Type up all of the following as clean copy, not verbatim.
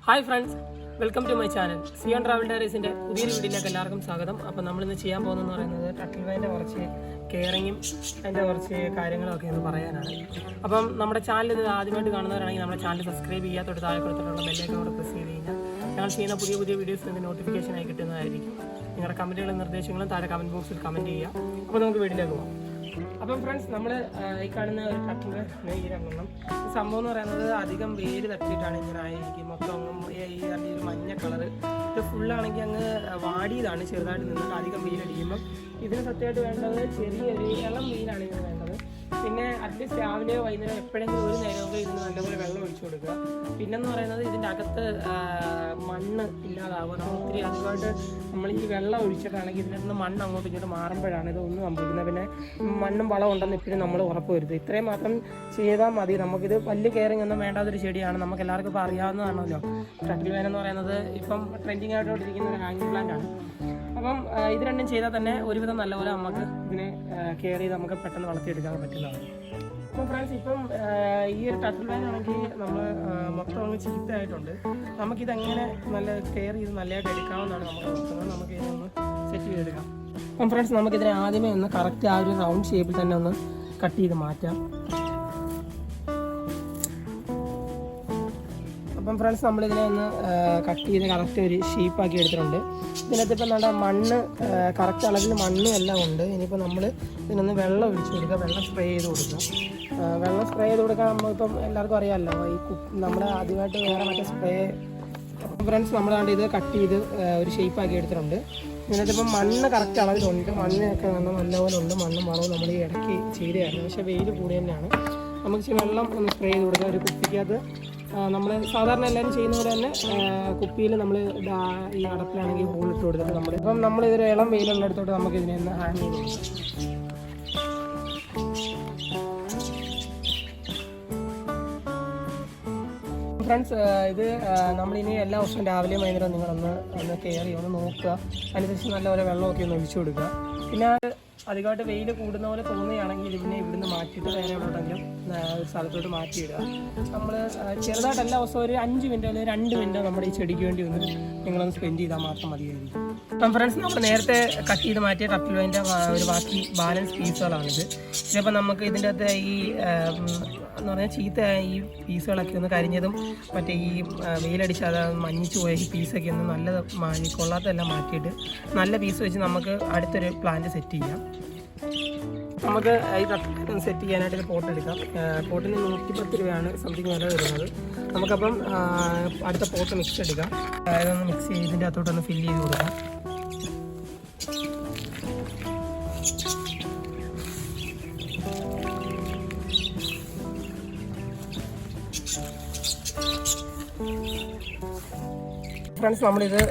Hi friends, welcome to my channel. Zion travel ഡയറീസിൻ്റെ പുതിയൊരു വീഡിയോയിലേക്ക് എല്ലാവർക്കും സ്വാഗതം. അപ്പോൾ നമ്മളിന്ന് ചെയ്യാൻ പോകുന്നതെന്ന് പറയുന്നത് ടട്ടിൽവേൻ്റെ കുറച്ച് കെയറിങ്ങും അതിൻ്റെ കുറച്ച് കാര്യങ്ങളൊക്കെ ഒന്ന് പറയാനാണ്. അപ്പം നമ്മുടെ ചാനൽ ഇത് ആദ്യമായിട്ട് കാണുന്നവരാണെങ്കിൽ നമ്മുടെ ചാനൽ സബ്സ്ക്രൈബ് ചെയ്യുക, തൊട്ട് താഴെ കൊടുത്തിട്ടുള്ള ബെല്ലൈക്കൺ കൂടെ പ്രസ് ചെയ്ത് കഴിഞ്ഞാൽ ഞങ്ങൾ ചെയ്യുന്ന പുതിയ പുതിയ വീഡിയോസ് നിങ്ങൾക്ക് നോട്ടിഫിക്കേഷനായി കിട്ടുന്നതായിരിക്കും. നിങ്ങളുടെ കമൻറ്റുകളും നിർദ്ദേശങ്ങളും താഴെ കമൻറ്റ് ബോക്സിൽ കമൻറ്റ് ചെയ്യുക. അപ്പോൾ നമുക്ക് വീഡിയോയിലേക്ക് പോകാം. അപ്പം ഫ്രണ്ട്സ്, നമ്മൾ ഈ കാണുന്ന ഒരു ടട്ടിൻ്റെ നെയ്യിരങ്ങണം സംഭവം എന്ന് പറയുന്നത് അധികം വേര് തട്ടിയിട്ടാണ് ഇങ്ങനെ ആയിരിക്കും. മൊത്തം ഈ ഒരു മഞ്ഞ കളറ് ഇത് ഫുള്ളാണെങ്കിൽ അങ്ങ് വാടിയതാണ്, ചെറുതായിട്ട് നിന്നിട്ട് അധികം വെയിലടിക്കുമ്പം ഇതിന് സത്യമായിട്ട് വേണ്ടത് ചെറിയൊരു ഇളം വെയിലാണ് ഇതിന് വേണ്ടത്. പിന്നെ അറ്റ്ലീസ്റ്റ് രാവിലെയോ വൈകുന്നേരം എപ്പോഴെങ്കിലും ഒരു നേരമൊക്കെ ഇതിന് നല്ലപോലെ വെള്ളം ഒഴിച്ചു കൊടുക്കുക. പിന്നെന്ന് പറയുന്നത് ഇതിൻ്റെ അകത്ത് മണ്ണ് ഇല്ലാതാവുക. നമ്മൾ ഒത്തിരി അധികമായിട്ട് നമ്മൾ ഈ വെള്ളം ഒഴിച്ചിട്ടാണെങ്കിൽ ഇതിൻ്റെ നിന്ന് മണ്ണ് അങ്ങോട്ടും ഇങ്ങോട്ട് മാറുമ്പോഴാണ് ഇതൊന്നും സംഭവിക്കുന്നത്. പിന്നെ മണ്ണും വളം ഉണ്ടെന്ന് ഇപ്പോഴും നമ്മൾ ഉറപ്പ് വരുത്തുക. ഇത്രയും മാത്രം ചെയ്താൽ മതി. നമുക്കിത് വലിയ കെയറിങ് ഒന്നും വേണ്ടാത്തൊരു ചെടിയാണ്. നമുക്ക് എല്ലാവർക്കും ഇപ്പോൾ അറിയാവുന്നതാണല്ലോ. ടട്ടിൽവേൻ എന്ന് പറയുന്നത് ഇപ്പം ട്രെൻഡിങ് ആയിട്ടോട്ടിരിക്കുന്ന ഒരു ഹാങ്ങിങ് പ്ലാന്റ് ആണ്. അപ്പം ഇത് രണ്ടും ചെയ്താൽ തന്നെ ഒരുവിധം നല്ലപോലെ നമുക്ക് ഇതിനെ കെയർ ചെയ്ത് നമുക്ക് പെട്ടെന്ന് വളർത്തിയെടുക്കാൻ പറ്റുന്നതാണ്. അപ്പോൾ ഫ്രണ്ട്സ്, ഇപ്പം ഈ ഒരു ടട്ടിൽവേൻ ആണെങ്കിൽ നമ്മൾ മൊത്തം അങ്ങ് ചീത്തയായിട്ടുണ്ട്. നമുക്കിതെങ്ങനെ നല്ല കെയർ ചെയ്ത് നല്ലതായിട്ട് എടുക്കാമെന്നാണ് നമുക്ക് നോക്കുന്നത്. നമുക്ക് ഇതിനൊന്ന് സെറ്റ് ചെയ്തെടുക്കാം. അപ്പം ഫ്രണ്ട്സ്, നമുക്കിതിനെ ആദ്യമേ ഒന്ന് കറക്റ്റ് ആ ഒരു റൗണ്ട് ഷേപ്പിൽ തന്നെ ഒന്ന് കട്ട് ചെയ്ത് മാറ്റാം. അപ്പം ഫ്രണ്ട്സ്, നമ്മളിതിനെ ഒന്ന് കട്ട് ചെയ്ത് കറക്റ്റ് ഒരു ഷേപ്പാക്കി എടുത്തിട്ടുണ്ട്. ഇതിനകത്ത് ഇപ്പം നമ്മുടെ മണ്ണ് കറക്റ്റ് അളവിൽ മണ്ണും എല്ലാം ഉണ്ട്. ഇനിയിപ്പോൾ നമ്മൾ ഇതിനൊന്ന് വെള്ളം ഒഴിച്ചു കൊടുക്കുക, വെള്ളം സ്പ്രേ ചെയ്ത് കൊടുക്കുക. വെള്ളം സ്പ്രേ ചെയ്ത് കൊടുക്കാൻ നമ്മളിപ്പം എല്ലാവർക്കും അറിയാമല്ലോ, ഈ നമ്മൾ ആദ്യമായിട്ട് വേറെ മറ്റേ സ്പ്രേ. അപ്പം ഫ്രണ്ട്സ്, നമ്മളാണ്ട് ഇത് കട്ട് ചെയ്ത് ഒരു ഷേപ്പാക്കി എടുത്തിട്ടുണ്ട്. ഇതിനകത്തിപ്പം മണ്ണ് കറക്റ്റ് അളവിലുണ്ട്. മണ്ണൊക്കെ നല്ലപോലെ ഉണ്ട്. മണ്ണും വളവും നമ്മൾ ഈ ഇടയ്ക്ക് ചെയ്തതായിരുന്നു. പക്ഷേ വെയിൽ കൂടി തന്നെയാണ്. നമുക്ക് വെള്ളം ഒന്ന് സ്പ്രേ ചെയ്ത് കൊടുക്കുക. ഒരു കുപ്പിക്കകത്ത് നമ്മൾ സാധാരണ എല്ലാവരും ചെയ്യുന്ന പോലെ തന്നെ കുപ്പിയിൽ നമ്മൾ ഈ അടപ്പിലാണെങ്കിൽ ഹോൾ ഇട്ട് കൊടുത്തിട്ട് നമ്മളിതൊരു ഇളം വെയിലുള്ളിടത്തോട്ട് നമുക്ക് ഇതിനെ ഒന്ന് ഹാങ് ചെയ്ത് കൊടുക്കാം. ഫ്രണ്ട്സ്, ഇത് നമ്മളിനി എല്ലാ ദിവസവും രാവിലെയും വൈകുന്നേരം നിങ്ങളൊന്ന് കെയർ ചെയ്യുക, ഒന്ന് നോക്കുക. അതിനനുസരിച്ച് നല്ലപോലെ വെള്ളമൊക്കെ ഒന്ന് ഒഴിച്ചു കൊടുക്കുക. പിന്നെ അധികമായിട്ട് വെയിൽ കൂടുന്ന പോലെ തോന്നുകയാണെങ്കിൽ ഇതിനെ ഇവിടുന്ന് മാറ്റിയിട്ട് വേറെ എവിടെയെങ്കിലും ഒരു സ്ഥലത്തോട്ട് മാറ്റിയിടുക. നമ്മൾ ചെറുതായിട്ട് എല്ലാ ദിവസവും ഒരു 5 മിനിറ്റോ അല്ലെങ്കിൽ 2 മിനിറ്റോ നമ്മുടെ ഈ ചെടിക്ക് വേണ്ടി ഒന്ന് നിങ്ങളൊന്ന് സ്പെൻഡ് ചെയ്താൽ മാത്രം മതിയായിരിക്കും. അപ്പം ഫ്രണ്ട്സ്, നമ്മൾ നേരത്തെ കട്ട് ചെയ്ത് മാറ്റിയ ടട്ടിൽവേൻ്റെ ഒരു ബാക്കി ബാലൻസ് പീസുകളാണിത്. ഇതിപ്പോൾ നമുക്ക് ഇതിൻ്റെ അകത്ത് ഈ എന്ന് പറഞ്ഞാൽ ചീത്ത ഈ പീസുകളൊക്കെ ഒന്ന് കരിഞ്ഞതും മറ്റേ ഈ വെയിലടിച്ച് അത് മഞ്ഞിച്ച് പോയ ഈ പീസൊക്കെ ഒന്ന് നല്ല കൊള്ളാത്തതെല്ലാം മാറ്റിയിട്ട് നല്ല പീസ് വെച്ച് നമുക്ക് അടുത്തൊരു പ്ലാന്റ് സെറ്റ് ചെയ്യാം. നമുക്ക് ഈ ടട്ടിൽ സെറ്റ് ചെയ്യാനായിട്ട് പോട്ട് എടുക്കാം. പോട്ടിന് 110 രൂപയാണ് സംതിങ് വില വരുന്നത്. നമുക്കപ്പം അടുത്ത പോട്ട് മിക്സ് എടുക്കാം. ഇതൊന്ന് മിക്സ് ചെയ്ത് ഇതിൻ്റെ അകത്തോട്ടൊന്ന് ഫില്ല് ചെയ്ത് കൊടുക്കാം. ഫ്രണ്ട്സ്, നമ്മളിത്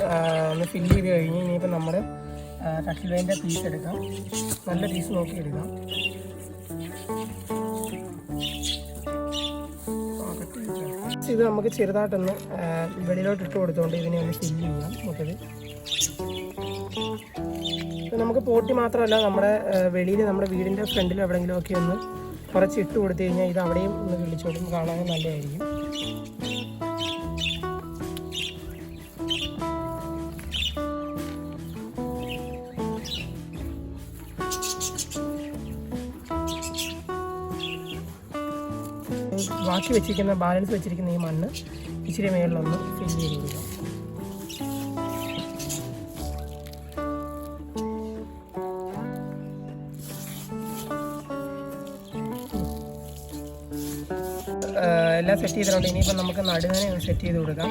ഒന്ന് ഫില്ല് ചെയ്ത് കഴിഞ്ഞ് ഇനിയിപ്പോൾ നമ്മൾ ടട്ടിൽവേൻ്റെ പീസ് എടുക്കാം. നല്ല പീസ് നോക്കി എടുക്കാം. ഇത് നമുക്ക് ചെറുതായിട്ടൊന്ന് വെളിയിലോട്ട് ഇട്ട് കൊടുത്തുകൊണ്ട് ഇതിനെ ഒന്ന് ഫില്ല് ചെയ്യാം. നമുക്കത് ഇപ്പം നമുക്ക് പോട്ടി മാത്രമല്ല, നമ്മുടെ വെളിയിൽ നമ്മുടെ വീടിൻ്റെ ഫ്രണ്ടിലും എവിടെയെങ്കിലും ഒക്കെ ഒന്ന് കുറച്ച് ഇട്ട് കൊടുത്തു കഴിഞ്ഞാൽ ഇത് അവിടെയും ഒന്ന് വിളിച്ചോടും, കാണാൻ നല്ലതായിരിക്കും. ബാക്കി വെച്ചിരിക്കുന്ന ബാലൻസ് വെച്ചിരിക്കുന്ന ഈ മണ്ണ് ഇച്ചിരി മേളിലൊന്ന് ഫില്ല് ചെയ്ത് കൊടുക്കുക. എല്ലാം സെറ്റ് ചെയ്തിട്ടുണ്ട്. ഇനിയിപ്പോൾ നമുക്ക് നടുനനെ സെറ്റ് ചെയ്ത് കൊടുക്കാം.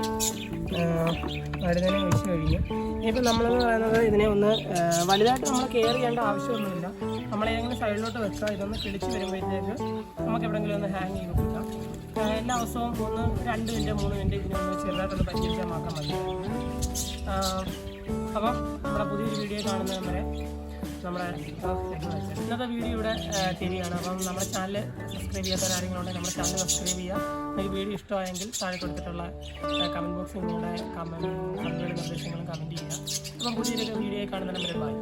നടുനനെ വെച്ച് കഴിഞ്ഞു ഇനിയിപ്പോൾ നമ്മളെന്ന് പറയുന്നത് ഇതിനെ ഒന്ന് വലുതായിട്ട് നമ്മൾ കെയർ ചെയ്യേണ്ട ആവശ്യമൊന്നുമില്ല. നമ്മളേതെങ്കിലും സൈഡിലോട്ട് വെക്കുക. ഇതൊന്ന് കിളിച്ച് വരുമ്പോഴത്തേക്ക് നമുക്ക് എവിടെയെങ്കിലും ഒന്ന് ഹാങ് ചെയ്ത് കൊടുക്കാം. എല്ലാ ദിവസവും 2 മിനിറ്റ് 3 മിനിറ്റ് ഇതിനൊന്ന് ചെറുതായിട്ടൊന്ന് പരിചരിച്ചാൽ മാത്രം മതി. അപ്പം നമ്മുടെ പുതിയൊരു വീഡിയോ കാണുന്നത് വരെ നമ്മുടെ ഇന്നത്തെ വീഡിയോ ഇവിടെ തിരിയാണ്. അപ്പം നമ്മുടെ ചാനൽ സബ്സ്ക്രൈബ് ചെയ്യാത്തവരാരെങ്കിലും നമ്മുടെ ചാനൽ സബ്സ്ക്രൈബ് ചെയ്യുക. നിങ്ങൾക്ക് വീഡിയോ ഇഷ്ടമായെങ്കിൽ താഴെ കൊടുത്തിട്ടുള്ള കമൻറ്റ് ബോക്സിൽ നിങ്ങളുടെ കമൻറ്റുകളും നിർദ്ദേശങ്ങളും കമൻറ്റ് ചെയ്യുക. അപ്പം പുതിയൊരു വീഡിയോ കാണുന്നതിന് ബൈ.